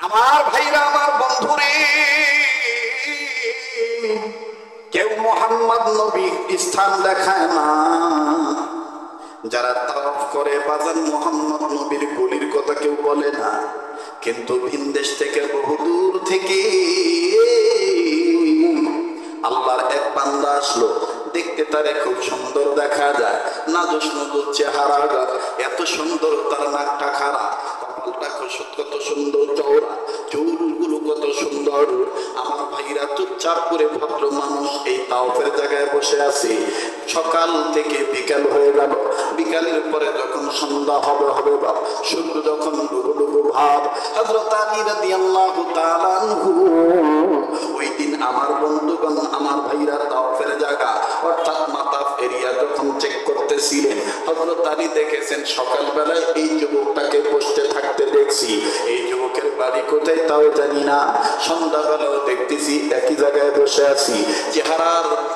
আমার ভাইরা, আমার বন্ধুরে, কেউ মোহাম্মদ নবী স্থান দেখায় না। যারা তাওয়াফ করে বাজান মোহাম্মদ নবীর গলির কথা কেউ বলে না। কিন্তু ভিনদেশ থেকে বহুদূর থেকে আল্লাহর এক বান্দা আসলো, দেখতে তারে খুব সুন্দর দেখা যায়, নাজুস নজুর চেহারা, এত সুন্দর তার নাকটা খাড়া, কপালটা কত সুন্দর চওড়া, চুলগুলো কত সুন্দর। আমার ভাইরা, চুপচাপ করে ভদ্র মানুষ এই তাওফের জায়গায় বসে আছে। সকাল থেকে বিকাল হয়ে গেল, বিকালের পরে যখন সন্ধ্যা হবে বা সূর্য যখন ডুবো ডুবো ভাব, হযরত আলী রাদিয়াল্লাহু তাআলা আনহু ওই দিন আমার বন্ধুগণ, আমার ভাইরা তাওফের জায়গা অর্থাৎ মাতাফ এরিয়া যখন চেক করতেছিলেন, হযরত আলী দেখেছেন সকালবেলায় এই যুবকটাকে বসতে থাকতে দেখছি। এই যুবকের বাড়ি কোথায় তাও জানি না। সন্ধ্যাবেলাও দেখতেছি একই জায়গায় বসে আছি।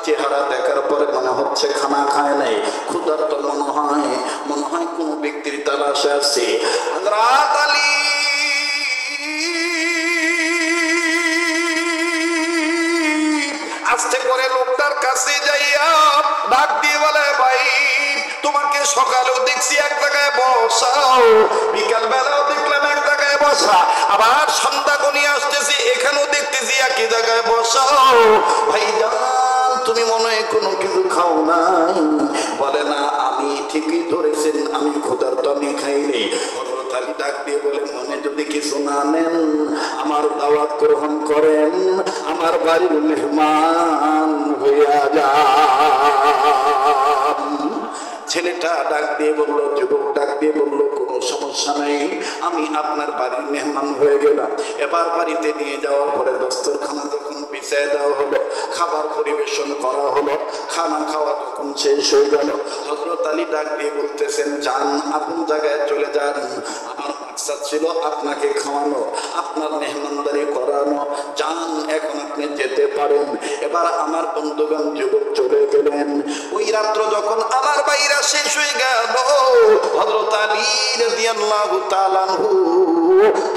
চেহারা দেখার পরে মনে হচ্ছে খানা খায় নাই, ক্ষুধার্ত মনে হয় কোন ব্যক্তির তালাশে আছে। হযরত আলী আস্তে করে লোকটার কাছে যাইয়া ডাক দিয়ে বলে, ভাই তোমাকে সকালেও দেখছি এক জায়গায় বসাও, বিকাল বেলাও দেখলাম এক জায়গায় বসা, আবার সন্ধ্যা গনিয়ে আসতেছি এখানেও দেখতেছি একই জায়গায় বসাও। ভাইজান, তুমি মনে হয় কোনো কিছু খাও নাই? বলে না, আমি ঠিকই ধরেছেন, আমি ক্ষুধার্ত, আমি খাইনি। হযরত আলী ডাক দিয়ে বলে, মনে যদি কিছু না নেন আমার দাওয়াত গ্রহণ করেন, আমার বাড়ির মেহমান হইয়া যান। ছেলেটা ডাক দিয়ে বলল, যুবক ডাক দিয়ে বলল, কোনো সমস্যা নেই, আমি আপনার বাড়ির মেহমান হয়ে গেলাম। এবার বাড়িতে নিয়ে যাওয়ার পরে দস্তরখানা যখন বিছায় দেওয়া হলো, খাবার পরিবেশন করা হলো, খানা খাওয়া যখন শেষ হয়ে গেল, হযরত আলী ডাক দিয়ে বলতেছেন, যান, আপন জায়গায় চলে যান, আমার মাকসাদ ছিল আপনাকে খাওয়ানো, আপনার মেহমানদারি করানো, যান, এখন আপনি যেতে পারেন। এবার আমার বন্ধুগণ, যুবক চলে গেলেন। ওই রাত্র যখন আমার বাইরা শেষ হয়ে গেল, হযরত আলী রাদিয়াল্লাহু তাআলা আনহু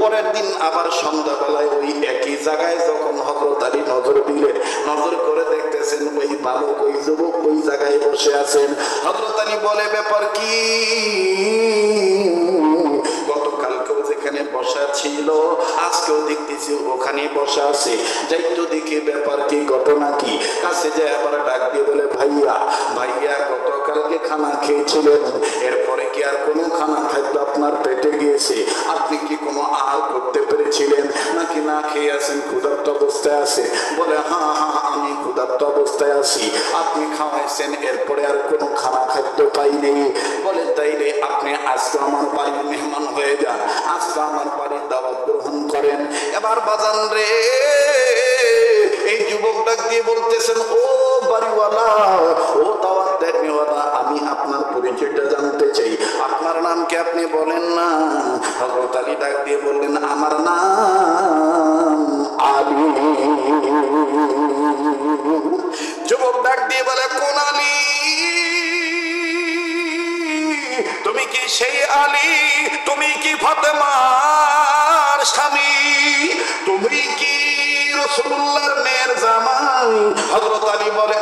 পরের দিন আবার সন্ধ্যাবেলায় ওই একই জায়গায় যখন হযরত আলী নজর দিলেন, নজর করে দেখতেছেন ওই বালক, ওই যুবক ওই জায়গায় বসে আছেন। হযরত আলী বলে, ব্যাপার কি? গতকালকেও যেখানে বসা ছিল আজকেও দেখতেছি ওখানে বসা আছে, যাই তো দেখি ব্যাপার কি, ঘটনা কি। কাছে যায় আবার ডাক দিয়ে বলে, ভাইয়া গতকালকে খানা খেয়েছিলেন, এরপরে কি আর কোনো খানা খাদ্য আপনার পেটে গিয়েছে? আপনি কি কোনো আহার করতে পেরেছিলেন, নাকি না খেয়ে আছেন, ক্ষুধার্ত অবস্থায় আছে? বলে, হ্যাঁ, আমি ক্ষুধার্ত অবস্থায় আছি, আপনি খাওয়াইছেন, এরপরে আর কোনো খানা খাদ্য পাইনি। বলে, তাইলে আপনি আজকে আমার বাড়ির মেহমান হয়ে যান, আজকে আমার বাড়ির দাওয়াত গ্রহণ করেন। এবার বাজান রে, এই যুবক ডাক দিয়ে বলতেছেন, ও বাড়িওয়ালা, ও দাওয়াত দেনওয়ালা, আমি আপনার পরিচয়টা জানতে চাই, আপনার নাম কি আপনি বলেন না? হযরত আলী ডাক দিয়ে বললেন, আমার নাম আলী। যুবক ডাক দিয়ে বলে, কোন আলী? তুমি কি সেই আলী? তুমি কি ফাতেমার স্বামী? তুমি কি রাসূলুল্লাহর মেয়ের জামাই? হযরত আলী বলে,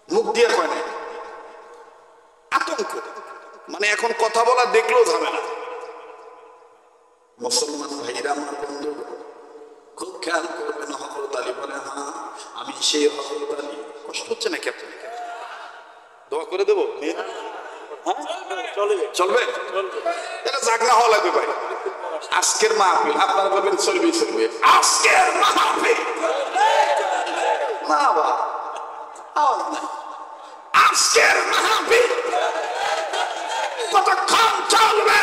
মুখ দিয়ে কয় না, আতঙ্ক, মানে এখন কথা বলা দেখলেও ঝামেলা। মুসলমান ভাইরা, আমার বন্ধু, খুব খেয়াল করবেন। হযরত আলী বলে, হ্যাঁ, আমি সেই হযরত আলী। কষ্ট হচ্ছে নাকি আপনাকে? দোয়া করে দেবো? চলবে? এটা জাগনা হওয়া লাগবে ভাই। আজকের মাহফিল, আপনারা বলবেন চলবে, আজকের মাহফিল না বা আওয়াজ নাই, আজকের মাহফিল কতক্ষণ চলবে?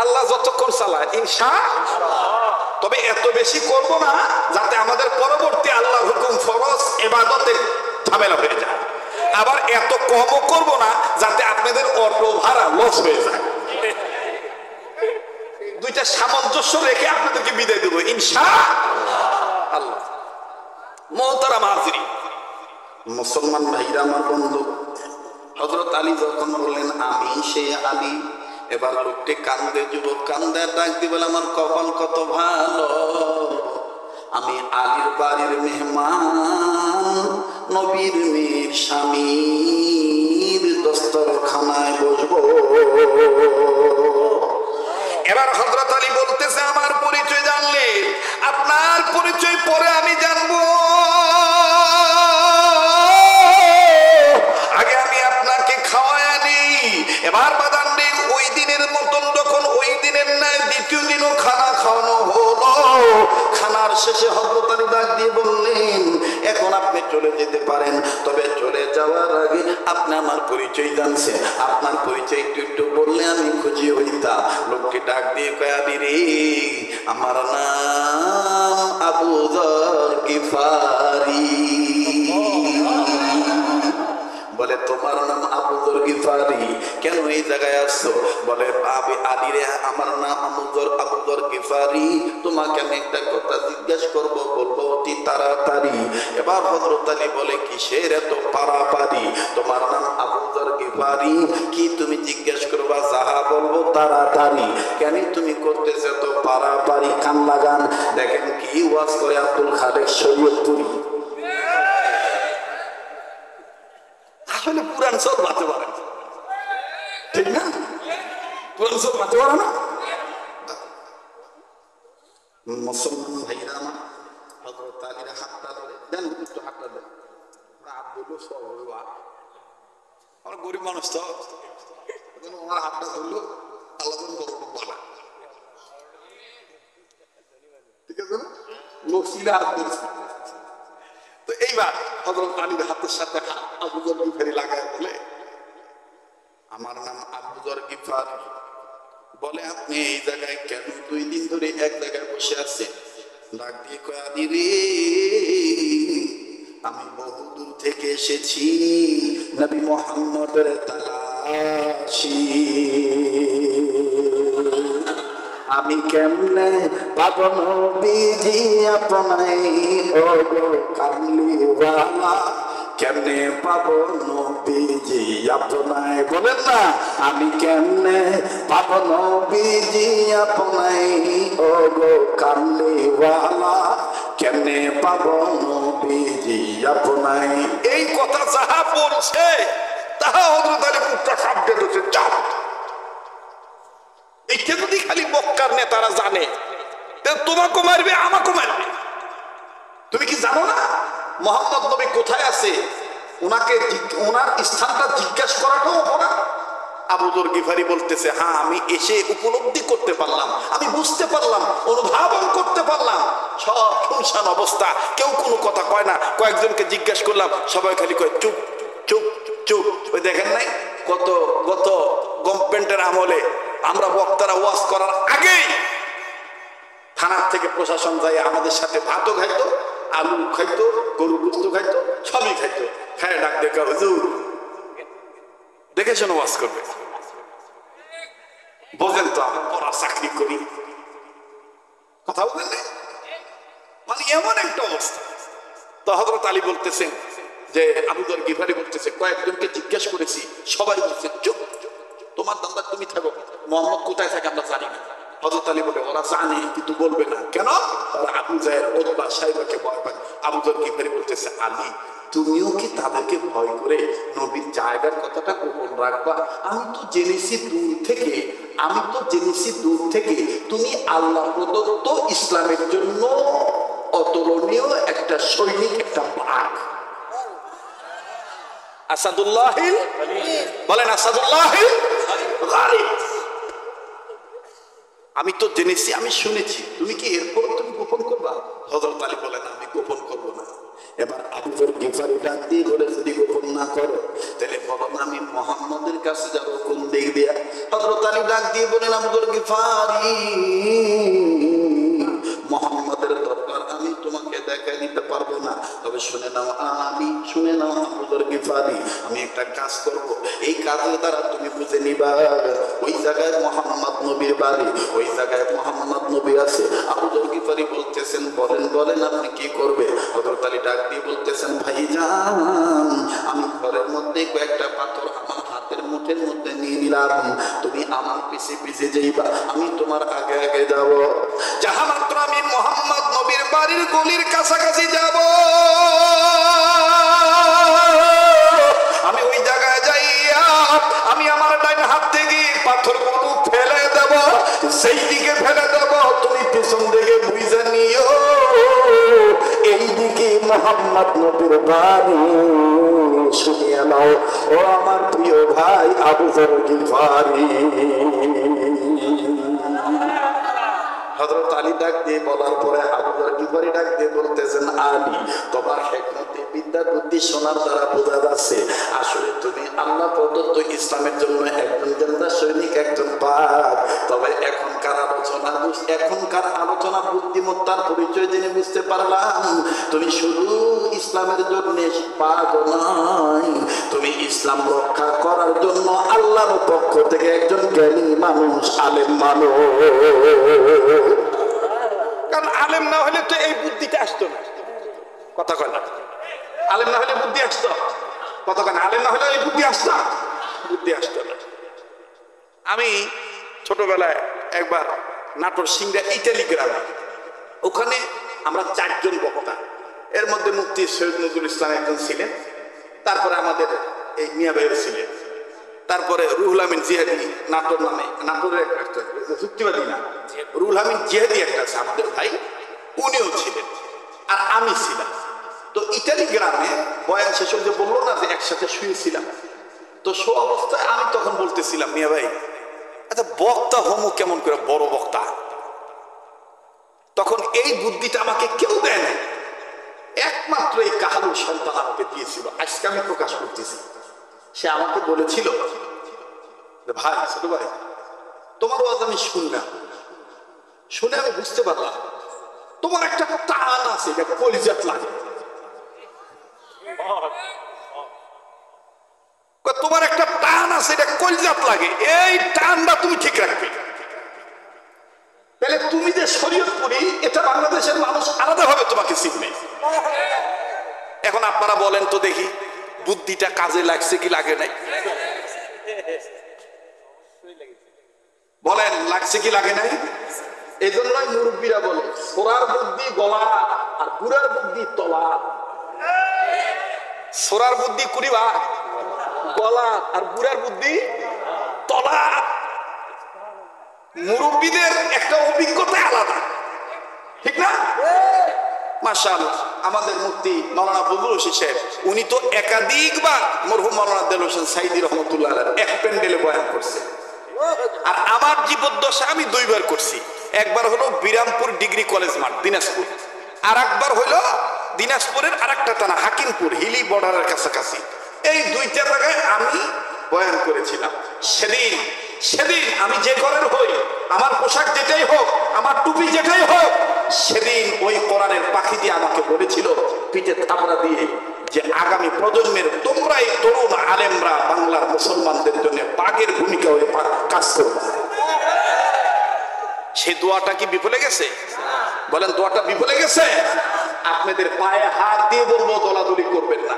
আল্লাহ যতক্ষণ চালায় ইনশাআল্লাহ। তবে এত বেশি করব না যাতে আমাদের পরবর্তী আল্লাহর হুকুম ফরজ ইবাদতে ঝামেলা হয়ে যায়, আবার এত কমও করব না যাতে আপনাদের অটো ভাড়া লস হয়ে যায়। দুইটা সামঞ্জস্য রেখে আপনাদেরকে বিদায় দেব ইনশাআল্লাহ। মুহতারাম হাজিরিন, মুসলমান ভাইরা, আমার বন্ধু, হযরত আলী যখন বললেন আমি সেই আলী, এবার লোকটি কান্দে, যুবক কান্দে, ডাক দিয়ে বলে আমার কপাল কত ভালো, আমি আলীর বাড়ির মেহমান, নবীর মেয়ের স্বামীর দস্তরখানায় বসবো। এবার হযরত আলী বলতেছে আমার পরিচয় জানলে, আপনার পরিচয় পরে আমি জানবো, আগে আমি আপনাকে খাওয়ায় আনি। এবার বাদাম নেই, ওই দিনের মতন যখন ওই দিনের ন্যায় দ্বিতীয় দিনও খানা খাওয়ানো হলো, খানার শেষে হযরত আলী ডাক দিয়ে বললেন এখন আপনি চলে যেতে পারেন, তবে চলে যাওয়ার আগে আপনি আমার পরিচয় জানছেন, আপনার পরিচয় একটু একটু বললে আমি খুশি হইতাম। লোককে ডাক দিয়ে কয় আলী রে, আমার নাম আবু যর গিফারি। বলে তোমার নাম আবু যর গিফারি, কেন এই জায়গায় আসছো? বলে আমি আলী রে, আমার নাম আবু যর গিফারি, তোমাকে আমি একটা কথা জিজ্ঞেস করব, বলবো অতি তাড়াতাড়ি। এবার হযরত আলী বলে কিসের এত পারাপারি, তোমার নাম আবু যর গিফারি, কি তুমি জিজ্ঞেস করবা? যাহা বলবো তাড়াতাড়ি। কেন তুমি করতেছো তো পারাপারি? কান লাগান, দেখেন কি ওয়াজ করে আব্দুল খালেক শরীয়তপুরী। আসলে পুরান সব মাতে পারে, ঠিক না? পুরান সব মাতে পারে না। মুসলমান ভাইরা আমার, হযরত আলীর হাতটা ধরে দেন, একটু হাতটা দেন, আব্দুল সব আমার গরিব মানুষ তো, ওনার হাতটা ধরলো, আল্লাহ বড় বলা, ঠিক আছে না? লক্ষ্মীরা হাত ধরছে। তো এইবার হযরত আলীর হাতের সাথে আবু যর গিফারি লাগায় বলে আমার নাম আবু যর গিফারি। বলে আপনি এই জায়গায় কেন 2 দিন ধরে এক জায়গায় বসে আছেন? ডাক দিয়ে কয় আলী রে, আমি বহুদূর থেকে এসেছি নবী মুহাম্মদের তালাশি, আমি কেমনে পাবো নবীজি আপনাই, ও গো কামলিওয়ালা, কেমনে পাবো নবীজি আপনাই? বলেন না, আমি কেমনে পাবো নবীজি আপনাই, ও গো কামলিওয়ালা, কেমনে পাবো নবীজি আপনাই? এই কথা যাহা বলছে তাহা হযরত আলী মুখটা সামনে ধরছে, চাপ। এইটা যদি খালি মক্কার নেতারা জানে, তোমাকে মারবে, আমাকে মারবে। তুমি কি জানো না মুহাম্মদ নবী কোথায় আছে? ওনাকে ওনার স্থানটা জিজ্ঞাসা করাটাও অপরাধ। আবু যর গিফারি বলতেছে হ্যাঁ, আমি এসে উপলব্ধি করতে পারলাম, আমি বুঝতে পারলাম, অনুধাবন করতে পারলাম, সব শুনশান অবস্থা, কেউ কোনো কথা কয় না। কয়েকজনকে জিজ্ঞাসা করলাম, সবাই খালি কয় চুপ চুপ চুপ। ওই দেখেন নাই গত গভর্নমেন্টের আমলে আমরা বক্তারা ওয়াজ করার আগেই থানার থেকে প্রশাসন যায় আমাদের সাথে ভাতও খাইতো, আলু খাইতো, গরু গোস্ত খাইতো, সবই খাইতো। হ্যাঁ, ডাক দেখা হুজুর দেখে শোনো ওয়াজ করবে। বোঝেন তো আমরা পড়া চাকরি করি, কথা বলেন না, মানে এমন একটা অবস্থা। তো হযরত আলী বলতেছেন যে আবু যর গিফারি বলতেছে কয়েকজনকে জিজ্ঞেস করেছি, সবাই বলছে চুপ, তোমার দান্দা তুমি থাকো, মুহাম্মদ কোথায় থাকে আমরা জানি না। হযরত আলী বলে ওরা জানে কিন্তু বলবে না। কেন? ওরা আবু জাহেল, উতবা, সাইবাকে ভয় পায়। আবু যর গিফারি বলতেছে আলী, তুমিও কি তাদেরকে ভয় করে নবীর জায়গার কথাটা গোপন রাখবা? আমি তো জেনেছি দূর থেকে তুমি আল্লাহ প্রদত্ত ইসলামের জন্য অতুলনীয় একটা সৈনিক, একটা বাঘ। আসাদুল্লাহিল, বলেন আসাদুল্লাহিল গালিব। আমি তো জেনেছি, আমি শুনেছি, তুমি কি এরপর তুমি গোপন করবা? হযরত আলী বলেন আমি গোপন করব না। এবার আবু যর গিফারি ডাক দিয়ে বলে যদি গোপন না করো তাহলে বলো না আমি মুহাম্মদের কাছে যাবো কোন দিক দিয়া? হযরত আলী ডাক দিয়ে বলেন আবু যর গিফারি, মুহাম্মদের দরবার আমি তোমাকে দেখাই দিতে পারবো না, তবে শুনে নাও আলী, শুনে নাও আবু যর গিফারি, আমি একটা কাজ করব, এই কাজের দ্বারা তুমি বুঝে নিবা ওই জায়গায় মুহাম্মদ নবীর বাড়ি, ওই জায়গায় মুহাম্মদ নবী আছে। আবু যর গিফারি বলতেছেন বলেন আপনি কি করবে? হযরত আলী ডাক দিয়ে বলতেছেন ভাইজান, আমি ঘরের মধ্যে কয়েকটা পাথর আমার মুঠের মধ্যে নিয়ে নিলাম, তুমি আমার পিছে পিছে যাইবা, আমি তোমার আগে আগে যাব। যাহা মাত্র আমি মোহাম্মদ নবীর বাড়ির গলির কাছাকাছি যাব, আমি ওই জায়গায় যাইয়া আমি আমার ডাইন হাত থেকে পাথরগুলো ফেলে দেব, সেই দিকে ফেলে দেব, তুমি পিছন দিকে বুঝে নিও এই দিকে মোহাম্মদ নবীর বাড়ি। শুনিয়া নাও ও আমার প্রিয় ভাই আবু যর গিফারি। হযরত আলী ডাক দিয়ে বলার পরে আবু যর গিফারি ডাক দিয়ে বলতেছেন, আলী তোমার হিকমতে বিদ্যা বুদ্ধি শোনার দ্বারা বোঝা যাচ্ছে আসলে তুমি আল্লাহ প্রদত্ত ইসলামের জন্য একজন যোদ্ধা সৈনিক, একজন পাক। তবে এখনকার আলোচনা বুদ্ধিমত্তার পরিচয় জেনে বুঝতে পারলাম তুমি শুধু ইসলামের জন্য পাক নয়, তুমি ইসলাম রক্ষা করার জন্য আল্লাহর পক্ষ থেকে একজন জ্ঞানী মানুষ, আলেম মানুষ। কারণ আলেম না হলে তো এই বুদ্ধিটা আসতো না। কথা কয় না, আলেম না হলে বুদ্ধি আসতো, কথা কয় না, আলেম না হলে এই বুদ্ধি আসতো, বুদ্ধি আসতো না। আমি ছোটবেলায় একবার নাটোর সিংড়া ইটালি গ্রামে, ওখানে আমরা 4 জন বক্তা, এর মধ্যে মুফতি সৈয়দ নজরুল ইসলাম একজন ছিলেন, তারপরে আমাদের এই মিয়া ভাইও ছিলেন, তারপরে রুহুল আমিন জিহাদি নাটোর নামে, নাটোরের একটা যুক্তিবাদী না, রুহুল আমিন জিহাদি একটা আছে আমাদের ভাই, উনিও ছিলেন, আর আমি ছিলাম। তো ইটালি গ্রামে বয়ান শেষ যে বললো না যে একসাথে শুয়েছিলাম, তো সো অবস্থায় আমি তখন বলতেছিলাম, মিয়া ভাই আচ্ছা বক্তা হমু কেমন করে বড় বক্তা? তখন এই বুদ্ধিটা আমাকে কেউ দেয় না, একমাত্র এই কাহালুর সন্তান আমাকে দিয়েছিল, আজকে আমি প্রকাশ করতেছি। সে আমাকে বলেছিল, ভাই ছোট ভাই তোমার ওয়াজ আমি শুনলাম, শুনে আমি বুঝতে পারলাম তোমার একটা টান আছে, এটা কলিজাত লাগে, তোমার একটা টান আছে, এটা কলিজাত লাগে, এই টানটা তুমি ঠিক রাখবে। তাহলে তুমি যে শরীয়ত পড়ি এটা বাংলাদেশের মানুষ আলাদাভাবে তোমাকে চিনবে। এখন আপনারা বলেন তো দেখি বুদ্ধিটা কাজে লাগছে কি লাগে নাই? বলেন লাগছে কি লাগে নাই? এই জন্যই মুরব্বীরা বলে ছোড়ার বুদ্ধি গলা আর বুড়ার বুদ্ধি তলা। ছোড়ার বুদ্ধি কুড়িবা গলা আর বুড়ার বুদ্ধি তলা। মুরব্বীদের একটা অভিজ্ঞতা আলাদা, ঠিক না? মাশাআল্লাহ, আমাদের মুফতি মাওলানা বজলুল হোসেন সাহেব উনি তো একাধিকবার মরহুম মাওলানা দেলোয়ার হোসেন সাইদি রহমতুল্লাহ আলাইহি এক প্যান্ডেলে বয়ান করছে, আর আমার জীবদ্দশা আমি 2 বার করছি। একবার হলো বিরামপুর ডিগ্রি কলেজ মাঠ দিনাজপুর, আর একবার হলো দিনাজপুরের আরেকটা থানা হাকিমপুর হিলি বর্ডারের কাছাকাছি। এই 2টা জায়গায় আমি বয়ান করেছিলাম। সেদিন আমি যে ঘরের হই, আমার পোশাক যেটাই হোক, আমার টুপি যেটাই হোক, সেদিন ওই কোরআনের পাখি দিয়ে আমাকে বলেছিল পিঠে থাপড়া দিয়ে যে আগামী প্রজন্মের তোমরাই তরুণ আলেমরা বাংলার মুসলমানদের জন্য বাঘের ভূমিকা হয়ে কাজ করবে। সেই দোয়াটা কি বিফলে গেছে? বলেন দোয়াটা বিফলে গেছে? আপনাদের পায়ে হাত দিয়ে বলবো দলাদলি করবেন না।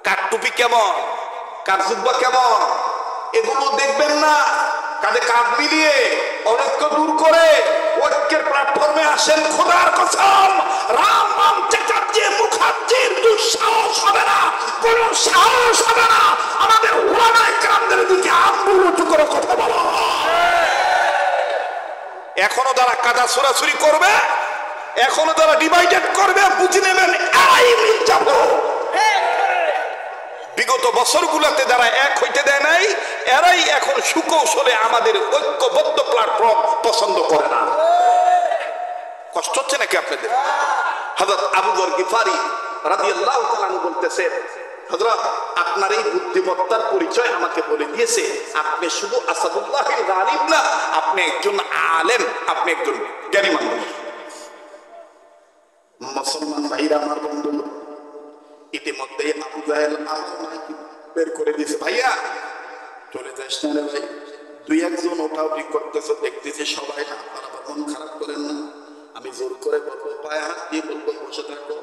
কার টুপি কেমন, কার জুব্বা কেমন, এগুলো দেখবেন না। কাঁধে কাঁধ মিলিয়ে অনৈক্য দূর করে ঐক্যের প্ল্যাটফর্মে আসেন। খোদার কসম, রাম চ্যাটার্জি মুখার্জির দুঃসাহস হবে না, কোন সাহস হবে না আমাদের ওলামায়ে কেরামদের দিকে আঙ্গুল উঁচু করে কথা বলা। এখনো যারা কাদা ছোড়াছুরি করবে, এখনো যারা ডিভাইডেড করবে, বুঝে নেবেন এরাই মির্জাফর। বিগত বছরগুলোতে যারা এক হইতে দেয় নাই, এরাই এখন সুকৌশলে আমাদের ঐক্যবদ্ধ প্ল্যাটফর্ম পছন্দ করে না। কষ্ট হচ্ছে নাকি আপনাদের? হযরত আবু যর গিফারি রাদিয়াল্লাহু তাআলা আনহু বলতেছেন, হযরত আপনার এই বুদ্ধিমত্তার পরিচয় আমাকে বলে দিয়েছে, আপনি শুধু আসাদুল্লাহিল গালিব না, আপনি একজন আলেম, আপনি একজন জ্ঞানী মানুষ। মুসলমান ভাইরা আমার বন্ধু, ইতিমধ্যে আবু জাহেল আমার মাইক বের করে দিয়েছে, ভাইয়া চলে যাস না রে ভাই, 2-1 জন ওঠাউঠি করতেছে দেখতেছি সবাই, আপনারা মন খারাপ করেন না। আমি জোর করে বলবো, পায়ে হাত দিয়ে বলবো বসে থাকো,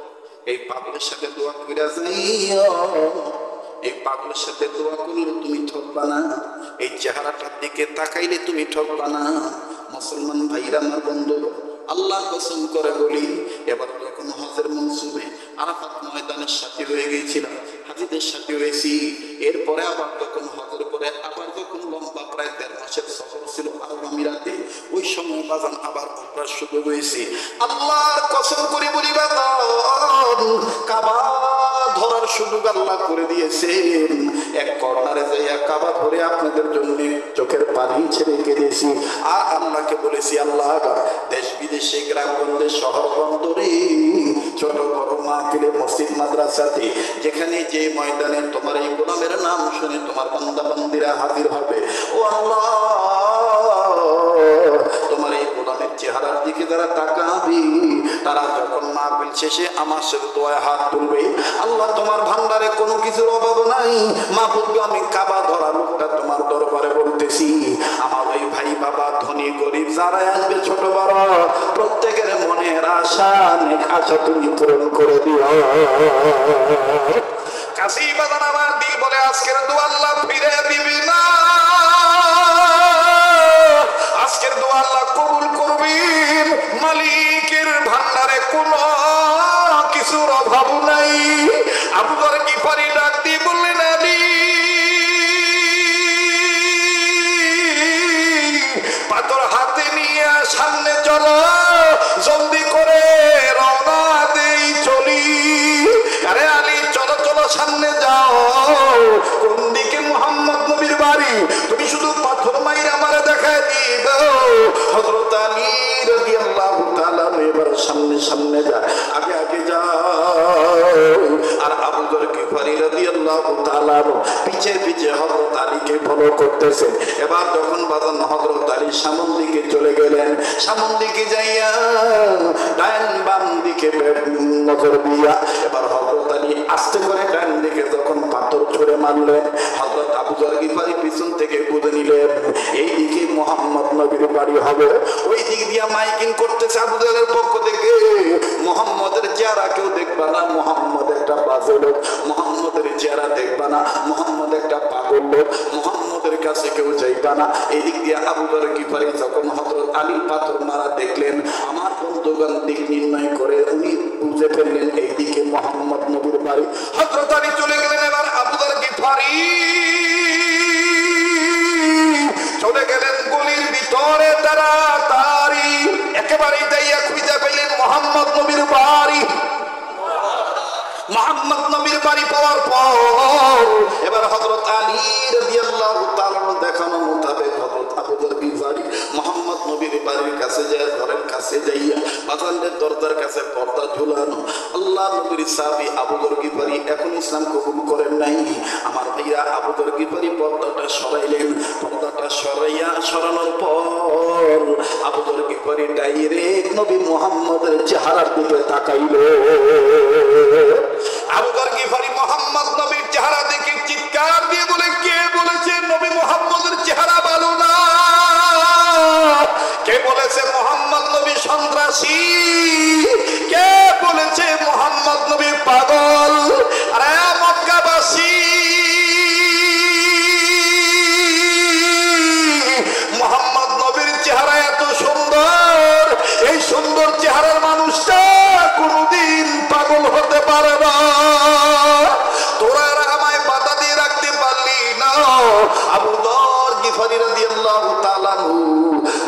এই পাপের সাথে দোয়া কইরা যাইও, এই পাগলের সাথে দোয়া করলে তুমি ঠকবা না, এই চেহারাটার দিকে তাকাইলে তুমি ঠকবা না। মুসলমান ভাইরা, আমার বন্ধু, আল্লাহ কসম করে বলি, এবার যখন হজের মৌসুমে আরাফাত ময়দানের সাথে হয়ে গিয়েছিলাম, হাজিদের সাথে হয়েছি, এরপরে আবার যখন হজের পরে আবার যখন লম্বা প্রায় 1.5 মাসের সফর ছিল আরব আমিরাতে, ওই সময় বাজান আবার উমরার সুযোগ হয়েছে। আল্লাহর কসম করে বলি বাজান, কাবা ধরার সুযোগ আল্লাহ করে দিয়েছেন। এক কর্নারে যাইয়া কাবা ধরে আপনাদের জন্য চোখের পানি ছেড়ে কেঁদেছি। আর আল্লাহকে বলেছি, আল্লাহ দেশ বিদেশে গ্রামগঞ্জে শহর বন্দরে ছোট বড় মাহফিলে মসজিদ মাদ্রাসাতে যেখানে যে ময়দানে তোমার এই গোলামের নাম শুনে তোমার বান্দা বান্দিরা হাজির হবে, ও আল্লাহ তোমার এই গোলামের চেহারার দিকে যারা তাকাবি, তারা যখন মাহফিল শেষে আমার সাথে দোয়ায় হাত তুলবে, আল্লাহ তোমার ভান্ডারে কোনো কিছুর অভাব নাই। মাহবুব, আমি কাবা ধরা লোকটা তোমার দরবারে বলতেছি, আমার ওই ভাই বাবা ধনী গরিব যারা আসবে ছোট বড় প্রত্যেকের মনের আশা আশা তুমি পূরণ করে দিও। কাশি বাজান আমার দিল বলে আজকের দোয়া আল্লাহ ফিরে দিবি না, আজকের দোয়া আল্লাহ কবুল করবেন। মালিকের ভান্ডারে কোনো কিছুর অভাব নাই। আবু যর গিফারি ডাক দিয়ে বললেন, আলী পাথর হাতে নিয়ে সামনে চলো, জলদি করে রওনা দেই চলি। আরে আলী চলো চলো সামনে যাও, কোন দিকে মুহাম্মদ নবীর বাড়ি তুমি শুধু পাথর মাইরা আমারে দেখায় দিও। হযরত আলী রাদিয়াল্লাহু তাআলা এবার সামনে সামনে যায়, আগে আগে যাও। আর আবু যর গিফারি রাদিয়াল্লাহু তাআলা পিছে পিছে হযরত আলীকে ফলো করতেছেন। এবার যখন বাজান হযরত আলী সামন দিকে চলে গেলেন, সামন দিকে যাইয়া ডান বাম দিকে নজর দিয়া এবার হযরত আলী আস্তে করে ডান দিকে যখন পাথর ছুঁড়ে মারলেন, হযরত আবু যর গিফারি পিছন থেকে বুঝে নিলেন এই দিকে মুহাম্মদ নবীর বাড়ি হবে। ওই দিক দিয়া মাইকিং করতেছে আবু যরের পক্ষ থেকে, মুহাম্মদের চেহারা কেউ দেখবা না, মুহাম্মদ একটা বাজে লোক, মুহাম্মদের চেহারা দেখবা না, মুহাম্মদ একটা পাগল লোক, মুহাম্মদের কাছে কেউ যাইবা না। এই দিক দিয়ে আবু যর গিফারি যখন হযরত আলীর পাথর মারা দেখলেন, আমার বন্ধুগণ দিক নির্ণয় করে উনি বুঝে ফেললেন এই দিকে মুহাম্মদ নবীর বাড়ি। হযরত আলী চলে গেলেন, এবার আবু যর গিফারি চলে গেলেন গলির ভিতরে তাড়াতাড়ি, একেবারে যাইয়া খুঁজে পেলেন মুহাম্মদ নবীর বাড়ি। মুহাম্মদ নবীর বাড়ি পাওয়ার পর এবার হযরত আলী রাদিয়াল্লাহু তাআলা দেখানো মোতাবেক হযরত আবু যর গিফারি মুহাম্মদ নবীর বাড়ির কাছে যায়, ঘরের কাছে যাইয়া বাজারের দরজার কাছে পর্দা ঝুলানো। আল্লাহ নবীর সাহাবী আবু যর গিফারি এখন ইসলাম কবুল করেন নাই। আমার ভাইরা আবু যর গিফারি পর্দাটা সরাইলেন, পর্দাটা সরানোর পর আবু যর গিফারি ডাইরেক্ট নবী মুহাম্মদের চেহারার দিকে তাকাইলো। আবু যর গিফারি মুহাম্মদ নবীর চেহারা দেখে চিৎকার দিয়ে বলে, কে বলেছে নবী মুহাম্মদের চেহারা ভালো না? কে বলেছে মুহাম্মদ নবী সন্ত্রাসী? কে বলেছে মুহাম্মদ নবী পাগল? আরে মক্কাবাসী, মুহাম্মদ নবীর চেহারা এত সুন্দর, এই সুন্দর চেহারার মানুষটা কোনদিন পাগল হতে পারে না। তোরা আমায় বাধা দিয়ে রাখতে পারলি না। আবু যর গিফারি রাদিয়াল্লাহু তাআলা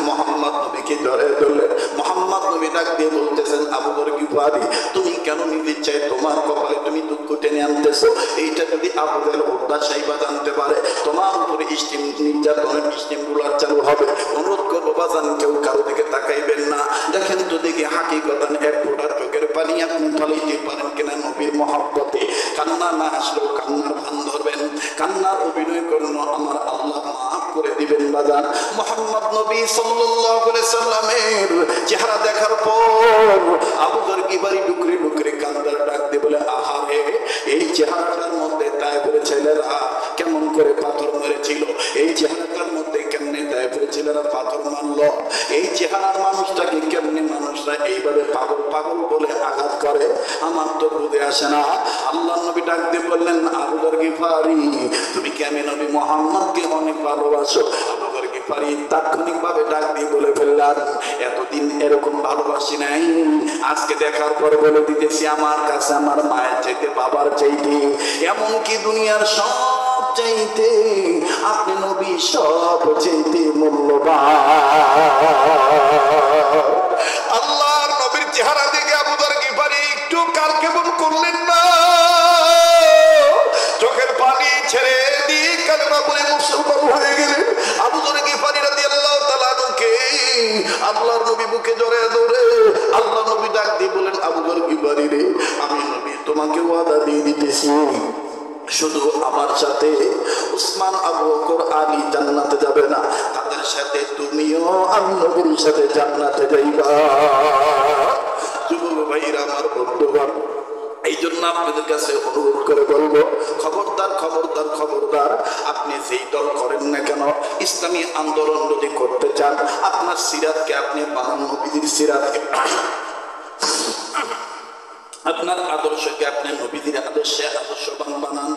মুহাম্মদ নবীকে জড়িয়ে ধরলেন। মুহাম্মদ নবী ডাক দিয়ে বলতেছেন, আবু যর গিফারি তুমি কেন নিজের চাই তোমার কপালে তুমি দুঃখ টেনে আনতেছো? এইটা যদি আবু যর উদ্দা সাইবা জানতে পারে, তোমার উপরে স্টিম নির্যাতনের স্টিম রুলার চালু হবে। অনুরোধ করবো বাজান কেউ কারো দিকে তাকাইবেন না। দেখেন তো দেখি হাকিকতান এক ফোঁটা চোখের পানি আপনি ফলাইতে পারেন কিনা নবীর মহব্বতে। কান্না না আসলেও কান্নার ভান ধরবেন, কান্নার অভিনয় করুন, আমার আল্লাহ মাফ করে দিবেন বাজান। মুহাম্মদ নবী সাল্লাল্লাহু আলাইহি সাল্লামের চেহারা দেখার পর আবু যর গিফারি ডুকরে ডুকরে কান্দার ডাক দিয়ে বলে, আহারে এই চেহারাটার মধ্যে তায়েফের ছেলেরা কেমন করে পাথর মেরেছিল, এই চেহারাটার মধ্যে কেমনে তায়েফের ছেলেরা পাথর মারলো, এই চেহারার মানুষটাকে কেমনে মানুষ মানুষরা এইভাবে পাগল পাগল বলে আঘাত করে, আমার তো বুঝে আসে না। আল্লাহ নবী ডাক দিয়ে বললেন, আবু যর গিফারি, তুমি কি আমি নবী মুহাম্মদকে অনেক ভালোবাসো? আবু যর গিফারি তাৎক্ষণিকভাবে ডাক দিয়ে বলে ফেললেন, এতদিন এরকম ভালোবাসি নাই, আজকে দেখার পর বলে দিতেছি, আমার কাছে আমার মায়ের চাইতে, বাবার চাইতে, এমনকি দুনিয়ার সব চাইতে আপনি নবী সব চাইতে মূল্যবান। আল্লাহর নবীর চেহারা দেখে আবু যর গিফারি একটু কাল কেমন করলেন না, চোখের পানি ছেড়ে দিয়ে কালেমা বলে মুসলমান হয়ে গেলেন। আবু যর গিফারি রাদিয়াল্লাহু তাআলা আনহুকে আল্লাহর নবী বুকে জড়িয়ে ধরে আল্লাহ নবী ডাক দিয়ে বলেন, আবু যর গিফারি রে, আমি নবী তোমাকে ওয়াদা দিয়ে দিতেছি, শুধু আমার সাথে উসমান, আবু বকর, আলী জান্নাতে যাবে না, তাদের সাথে তুমিও আমি নবীর সাথে জান্নাতে যাইবা। যুবক ভাইরা, আমার বন্ধুগণ, এই জন্য আপনাদের কাছে অনুরোধ করে বলবো, খবরদার খবরদার খবরদার, আপনি যেই দল করেন না কেন, ইসলামী আন্দোলন যদি করতে চান, আপনার সিরাতকে আপনি বানান নবীর সিরাতকে, আপনার আদর্শকে আপনি নবীদের আদর্শে আদর্শবান বানান।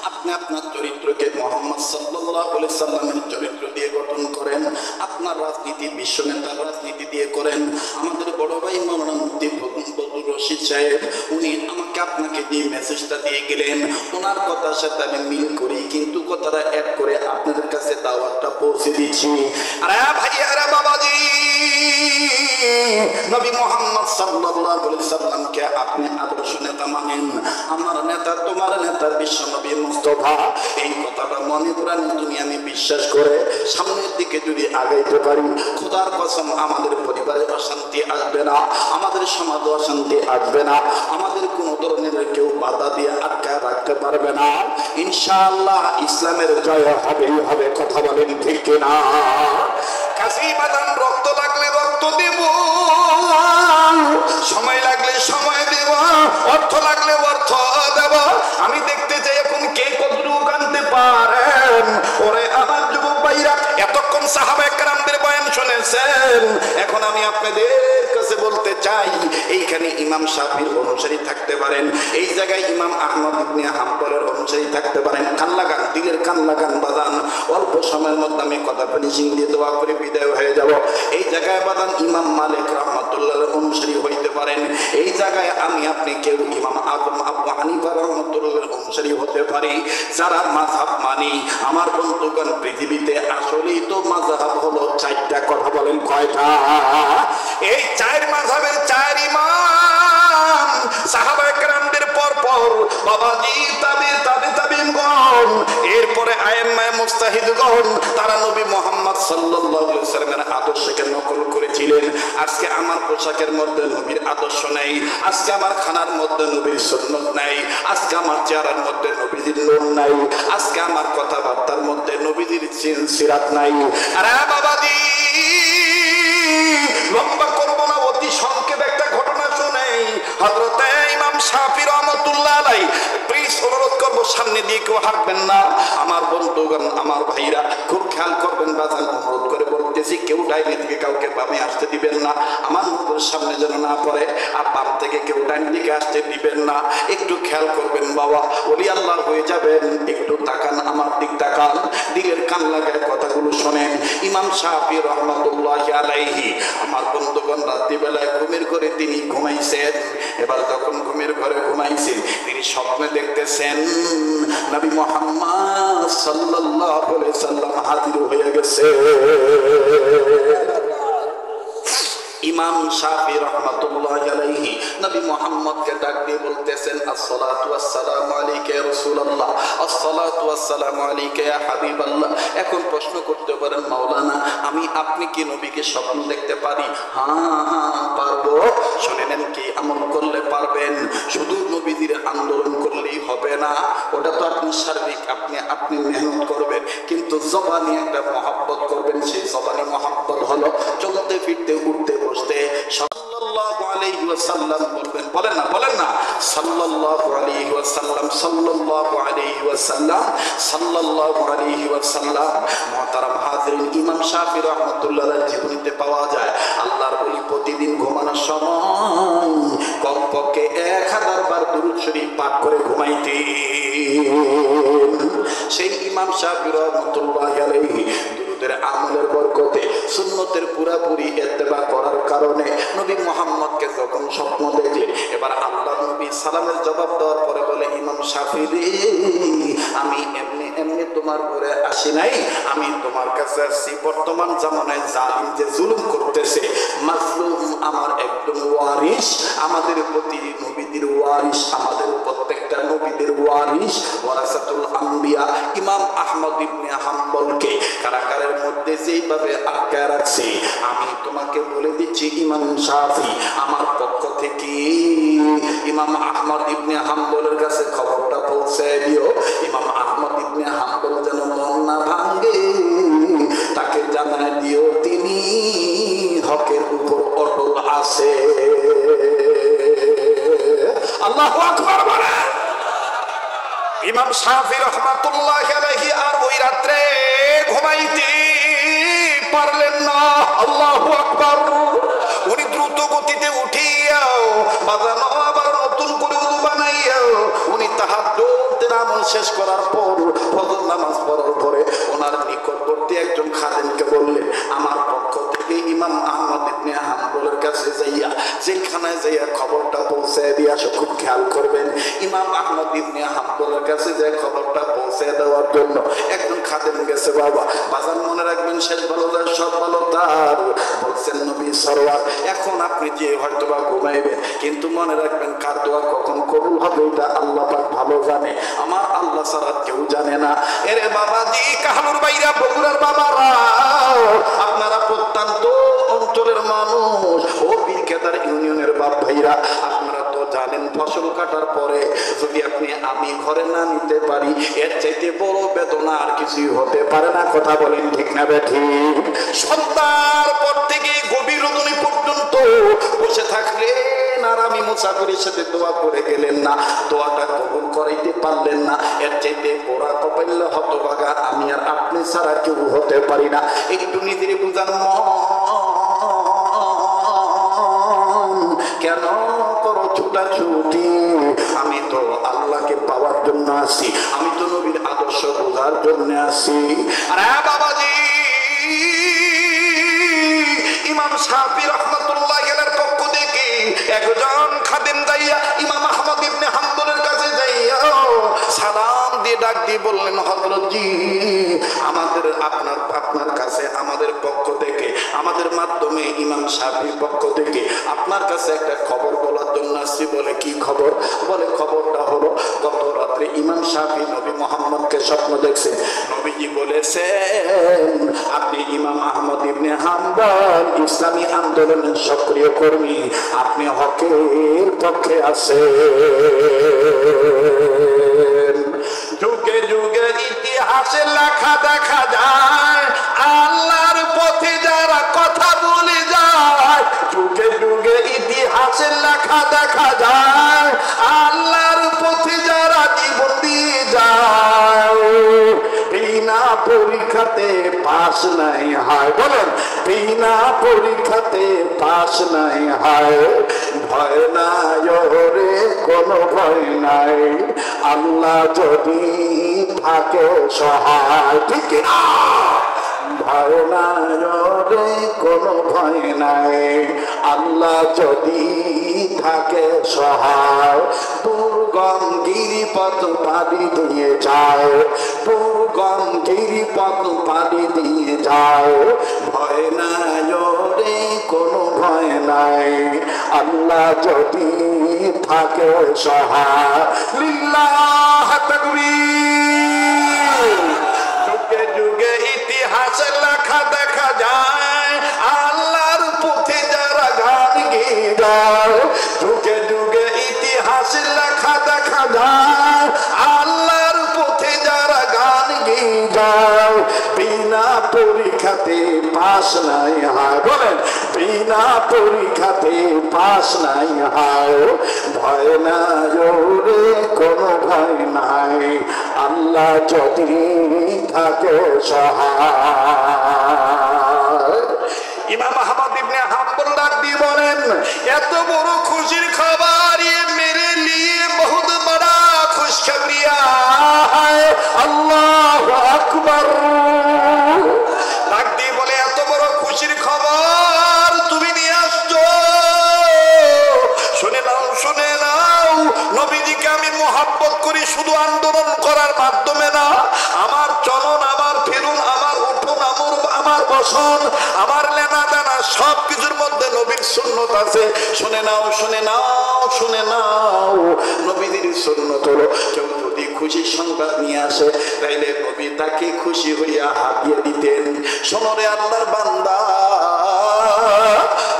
আপনি আপনার চরিত্রকে মুহাম্মদ সাল্লাল্লাহু আলাইহি সাল্লামের চরিত্র দিয়ে গঠন করেন। আপনার রাজনীতি বিশ্ব নেতার রাজনীতি দিয়ে করেন। আমাদের বড় ভাই মাওলানা মুফতি ফজলুর রশিদ সাহেব, উনি আমাকে আপনাকে যে মেসেজটা দিয়ে গেলেন, ওনার কথার সাথে আমি মিল করি, কিন্তু কথাটা এক করে আপনাদের কাছে দাওয়াতটা পৌঁছে দিচ্ছি। আরে ভাই, আরে বাবাজি, নবী মুহাম্মদ সাল্লাল্লাহু আলাইহি সাল্লামকে আপনি আদর্শ নেতা মানেন। আমার নেতা, তোমার নেতা বিশ্ব নবী মুস্তাফা, এই কথাটা মনে প্রাণে তুমি আমি বিশ্বাস করে সামনের দিকে যদি আগাইতে পারি, খোদার কসম আমাদের পরিবারে অশান্তি আসবে না, আমাদের সমাজে অশান্তি আসবে না, আমাদের কোনো ধরনের কেউ বাধা দিয়ে আটকায় রাখতে পারবে না। ইনশাআল্লাহ ইসলামের জয় হবেই হবে। কথা বলেন ঠিক কিনা? কাশি বাদাম, রক্ত লাগলে রক্ত দেব, সময় লাগলে সময় দেব, অর্থ লাগলে অর্থ দেব। আমি দেখতে চাই এখন কে কতটুকু আনতে পারেন। ওরে আমার যুবক ভাইরা, এতক্ষণ সাহাবায়ে কেরামদের বয়ান শুনেছেন, এখন আমি আপনাদের কাছে বলতে চাই, এইখানে ইমাম শাফির অনুসারী থাকতে পারেন, এই জায়গায় ইমাম আহমদ ইবনে হাম্বলের অনুসারী থাকতে পারেন। কান লাগান, দিলের কান লাগান বাদান। অল্প সময়ের মধ্যে আমি কথা ফিনিশিং দিয়ে দোয়া করে বিদায় হয়ে যাব। এই জায়গায় বাদান ইমাম মালিক রহমতুল্লাহর অনুসারী হইতে পারেন। এই জায়গায় আমি আপনি কেউ ইমাম আজম আবু হানিফা রহমতুল্লাহর অনুসারী হতে পারি। যারা মাযহাব মানি, আমার বন্ধুগণ, পৃথিবীতে আসলেই তো মাযহাব হলো চারটা। কথা বলেন কয়টা? এই চার মাযহাবের চার ইমাম, সাহাবায়ে কেরামদের পর পর বাবাজি তাবিঈনগণ, এরপরে আয়েম্মায়ে মুজতাহিদগণ, তারা নবী মুহাম্মদ সাল্লাল্লাহু আলাইহি সাল্লামের আদর্শকে নকল করেছিলেন। আজকে আমার পোশাকের মধ্যে নবীর আদর্শ নেই, আজকে আমার খানার মধ্যে নবীর সুন্নাত নাই, আজকে আমার চেহারার মধ্যে নবীজির নূর নাই, আজকে আমার কথাবার্তার মধ্যে নবীজির সিরাত নাই। আরে বাবাজি, লম্বা করব না, অতি সংক্ষেপে একটা ঘটনা শুনেই। হযরত ইমাম শাফি রাহমাতুল্লাহ আলাইহি, প্লিজ অনুরোধ করব সামনে দিয়ে কেউ হাঁটবেন না। আমার বন্ধুগণ, আমার ভাইরা, খুব খেয়াল করবেন। বাজান অনুরোধ করে বলতেছি, কেউ ডাইনে থেকে কাউকে বামে আসতে দিবেন না, আমার মুখের সামনে যেন না পড়ে। আর বাম থেকে কেউ ডাইন দিকে আসতে দিবেন না। একটু খেয়াল করবেন বাবা, ওলি আল্লাহ হয়ে যাবেন। একটু তাকান, আমার দিক তাকান, দিলের কান লাগায় কথাগুলো শোনেন। ইমাম শাফি রহমাতুল্লাহি আলাইহি, আমার বন্ধুগণ, রাত্রিবেলায় ঘুমের ঘরে তিনি ঘুমাইছেন। এবার যখন ঘুমের ঘরে ঘুমাইছেন, তিনি স্বপ্নে দেখতেছেন নবী মুহাম্মদ সাল্লাল্লাহু আলাইহি সাল্লাম হাজির হয়ে গেছে। ইমাম শাফি রাহমাতুল্লাহি আলাইহি নবী মুহাম্মদকে ডাক দিয়ে বলতেছেন, আসসালাতু ওয়াসসালামু আলাইকা ইয়া রাসূলুল্লাহ, আসসালাতু ওয়াসসালামু আলাইকা ইয়া হাবিবাল্লাহ। এখন প্রশ্ন করতে পারেন, মাওলানা, আমি আপনি কি নবীকে স্বপ্ন দেখতে পারি? হ্যাঁ পারবো। শুনে নেন, কি আমল করলে পারবেন? শুধু নবীদের আন্দোলন করলেই হবে না, ওটা তো আপনি সার্বিক, আপনি মেহনত করবেন, কিন্তু জবানি একটা মহব্বত করবেন। সেই জবানি মহব্বত হলো চলতে ফিরতে, উঠতে বসতে বসতে সাল্লাল্লাহু আলাইহি ওয়াসাল্লাম বলবেন, বলেন না সাল্লাল্লাহু আলাইহি ওয়াসাল্লাম, সাল্লাল্লাহু আলাইহি ওয়াসাল্লাম, সাল্লাল্লাহু আলাইহি ওয়াসাল্লাম। মুহতারাম হাজিরিন, ইমাম শাফি রাহমাতুল্লাহ আলাইহির জীবনীতে পাওয়া যায় আল্লাহর ওলি প্রতিদিন ঘুমানোর সময় কমপক্ষে 1000 বার দুরূদ শরীফ পাঠ করে ঘুমাইতেন। সেই ইমাম শাফি রাহমাতুল্লাহ আলাইহি দুরূদের আমলের বরকতে সুন্নতের পুরাপুরি ইত্তেবা করার কারণে নবী মুহাম্মদকে যখন স্বপ্ন দেখলেন, এবার আল্লাহর নবী সালামের জবাব দেওয়ার পরে বলে, ইমাম শাফি রে, আমি এমনি তোমার ঘরে আসি নাই, আমি তোমার কাছে আসছি বর্তমান জামানায় জালিম যে জুলুম করতেছে, মাজলুম আমার একদম ওয়ারিস, আমাদের প্রতি নবীদের ওয়ারিস, আমাদের প্রত্যেকটা নবীদের ওয়ারিস ওয়ারাসাতুল আম্বিয়া ইমাম আহমদ ইবনে হাম্বলকে কারাগারের মধ্যে যেইভাবে আটকায় রাখছে, আমি তোমাকে বলে দিচ্ছি ইমাম শাফি, আমার পক্ষ থেকে ইমাম আহমদ ইবনে হাম্বলের কাছে খবরটা পৌঁছে দিও। ইমাম আহমদ ইবনে হাম্বল যেন মন না ভাঙ্গে, তাকে জানায় দিও তিনি হকের উপর অটল আছে। আল্লাহু আকবার বলে। ইমাম শাফি রাহমাতুল্লাহ আলাইহি আর ওই রাত্রে ঘুমাইতে পারলেন না। আল্লাহু আকবার। উনি দ্রুত গতিতে উঠিয়াও বাজানো আবার নতুন করে ওযু বানাইয়াও উনি তাহাজ্জুদের আমল শেষ করার পর ফজর নামাজ পড়ার পরে ওনার নিকটবর্তী একজন খাদেমকে বললেন, আমার পক্ষ থেকে ইমাম আহমদ ইবনে হাম্বলের কাছে যাইয়া যেখানে যাইয়া খবরটা পৌঁছে দিয়ে আসো। খুব খেয়াল করবেন, ইমাম আহমদ ইবনে হাম্বলের কাছে যে খবরটা পৌঁছে দেওয়ার জন্য একজন খাদেম গেছে। বাবা বাজার মনে রাখবেন, শেষ ভালো তার সব ভালো তার। বলছেন নবী সরওয়ার, এখন আপনি যে হয়তো বা ঘুমাইবেন, কিন্তু মনে রাখবেন কার দোয়া কখন কবুল হবে এটা আল্লাহ পাক ভালো জানে, আমার আল্লাহ ছাড়া কেউ জানে না। এরে বাবাজি, কাহালুর বাইরা, বগুড়ার বাবারা, আপনারা প্রত্যন্ত অঞ্চলের মানুষ, ও বীরকেদার ইউনিয়নের বাপ ভাইরা, আপনারা তো জানেন ফসল কাটার পরে যদি আমি ঘরে না নিতে পারি, এর চাইতে বড় বেদনা আর কিছুই হতে পারে না। কথা বলেন ঠিক না বেঠিক? সন্ধ্যার পর থেকে গভীর রজনী পর্যন্ত বসে থাকলেন আর আমি মুসাফিরের সাথে দোয়া করে গেলেন না, দোয়াটা কবুল করাইতে পারলেন না। এর চাইতে পোড়া কপাইল হতভাগা আমি আর আপনি ছাড়া কেউ হতে পারি না। একটু নিজের বুঝান, কেন করো ছুটাছুটি? আমি তো আল্লাহকে পাওয়ার জন্য আসি, আমি তো নবীর আদর্শ বোঝার জন্য আসি। আরে বাবাজি, ইমাম শাফি রাহমাতুল্লাহ আলাইহির পক্ষ থেকে একজন খাদেম যাইয়া ইমাম আহমদ ইবনে হাম্বলের কাছে যাইয়া সালাম দিয়ে ডাক দিয়ে বললেন, হযরত জি, আমাদের আপনার কাছে আমাদের পক্ষ থেকে, আমাদের মাধ্যমে ইমাম শাফির পক্ষ থেকে আপনার কাছে একটা খবর বলার জন্য আসছি। বলে কি খবর? বলে খবরটা হলো, গত রাত্রে ইমাম শাফি নবী মুহাম্মদকে স্বপ্ন দেখছে। নবীজি বলেছেন আপনি ইমাম আহমদ ইবনে হাম্বল, ইসলামী আন্দোলনের সক্রিয় কর্মী, আপনি হকের পক্ষে আছেন। যুগে যুগে ইতিহাসে লেখা দেখা যায়, আল্লাহর পথে যারা কথা বলে যায়। যুগে যুগে ইতিহাসে লেখা দেখা যায়, আল্লাহর পথে যারা জীবন দিয়ে যায়। বিনা পরীক্ষাতে পাস নাই হয়, বলেন বিনা পরীক্ষাতে পাস নাই হয়। ভয় নাই রে, কোনো ভয় নাই, আল্লাহ যদি থাকে সহায়। ঠিক না? ভয় নাই রে, কোনো ভয় নাই, আল্লাহ যদি থাকে সহায়। দুর্গম গিরিপথ পাড়ি দিয়ে যায়, দুর্গম গিরিপথ পাড়ি দিয়ে যায়। ভয় নাই রে, কোনো ভয় নাই, আল্লাহ যদি থাকে সহায়। লিল্লাহ তাকবীর। যুগে যুগে ইতিহাসে লেখা দেখা যায়, আল্লাহর পথে যারা গান গেয়ে যায়। যুগে যুগে ইতিহাসে লেখা দেখা যায়, আল্লাহর পথে যারা গান গেয়ে যায়। বিনা বিনা পরীক্ষাতে পাস নাই হয়, বলেন বিনা পরীক্ষাতে পাস নাই হয়, ভয় নাই ওরে কোনো ভয় নাই, আল্লাহ যদি থাকে সহায়। ইমাম আহমদ ইবনে হাম্বল ডাক দিয়ে বলেন, এত বড় খুশির খবর ये मेरे लिए बहुत बड़ा खुशखबरिया है, আল্লাহু আকবার। ডাক দিয়ে বলে, এত বড় খুশির খবর তুমি নিয়ে আসছো, শুনে নাও শুনে নাও। নবীজিকে আমি মোহাব্বত করি শুধু আন্দোলন করার মাধ্যমে না, আমার চলন, আমার ফিরুন, আমার উঠুন, আমার বসন, আমার লেনা দানা সব কিছুর মধ্যে নবীর সুন্নত আছে। শুনে নাও শুনে নাও শুনে নাও, নবীজির সুন্নত হলো কেউ যদি খুশির সংবাদ নিয়ে আসে তাইলে নবী তাকে খুশি হইয়া হাতিয়ে দিতেন। শোনরে আল্লাহর বান্দা,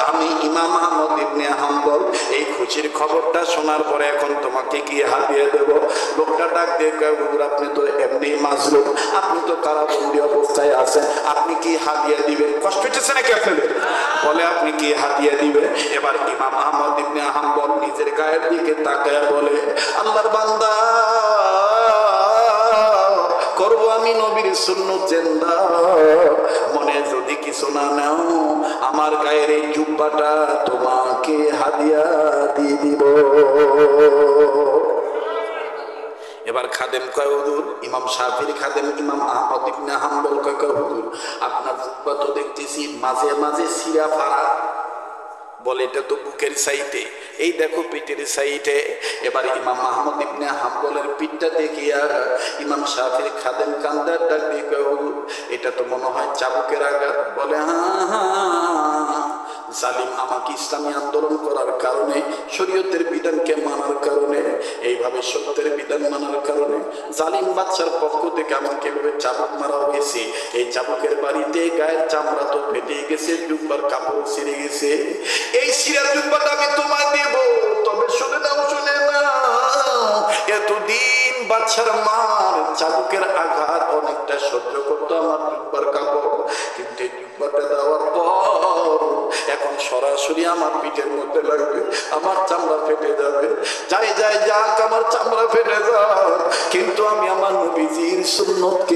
আমি ইমাম আহমদ ইবনে হাম্বল এই খুশির খবরটা শোনার পরে এখন তোমাকে কি হাতিয়ে দেব? লোকটা ডাক দিয়ে কয়, হুজুর আপনি তো এমনি মাজলুম, আপনি তো কারাবন্দী অবস্থায় আছেন, আপনি কি হাতিয়ে দিবেন? কষ্ট হচ্ছে নাকি আপনাদের? বলে আপনি কি হাতিয়ে দিবেন? এবার ইমাম আহমদ ইবনে হাম্বল নিজের গায়ের দিকে তাকায় বলে, আল্লাহর বান্দা, করব আমি নবীর সুন্নত জিন্দা, মনে যদি কিছু না নাও আমার গায়ের এই জুব্বাটা তোমাকে হাদিয়া দিয়ে দিব। এবার খাদেম কয়, হুজুর, ইমাম শাফির খাদেম ইমাম আহমদ ইবনে হাম্বল কয়, হুজুর আপনার জুব্বা তো দেখতেছি মাঝে মাঝে সিরা ফাড়া। বলে এটা তো বুকের সাইডে, এই দেখো পিঠের সাইডে। এবার ইমাম আহমদ ইবনে হাম্বলের পিঠটা দেখিয়া ইমাম শাফির খাদেম কান্দার ডাক দিয়ে কয়, হুজুর এটা তো মনে হয় চাবুকের আঘাত। বলে হ্যাঁ হ্যাঁ, জালিম আমাকে ইসলামী আন্দোলন করার কারণে, শরীয়তের বিধানকে মানার কারণে, এইভাবে সত্যের বিধান মানার কারণে জালিম বাদশার পক্ষ থেকে আমাকে এভাবে চাবুক মারা হয়েছে। এই চাবুকের বাড়িতে গায়ের চামড়া তো ফেটে গেছে, জুব্বার কাপড় ছিঁড়ে গেছে, এই সিরার জুব্বাটা আমি তোমায় দেব। তবে শুনে নাও শুনে নাও, এতদিন বাদশার মার চাবুকের আঘাত অনেকটা সহ্য করতো আমার জুব্বার কাপড়, কিন্তু এই জুব্বাটা দেওয়ার পর এখন সরাসরি আমার পিঠের মধ্যে লাগবে, আমার চামড়া ফেটে যাবে। যাই যাই যাক, আমার চামড়া ফেটে যাক, কিন্তু আমি আমার নবীজির সুন্নতকে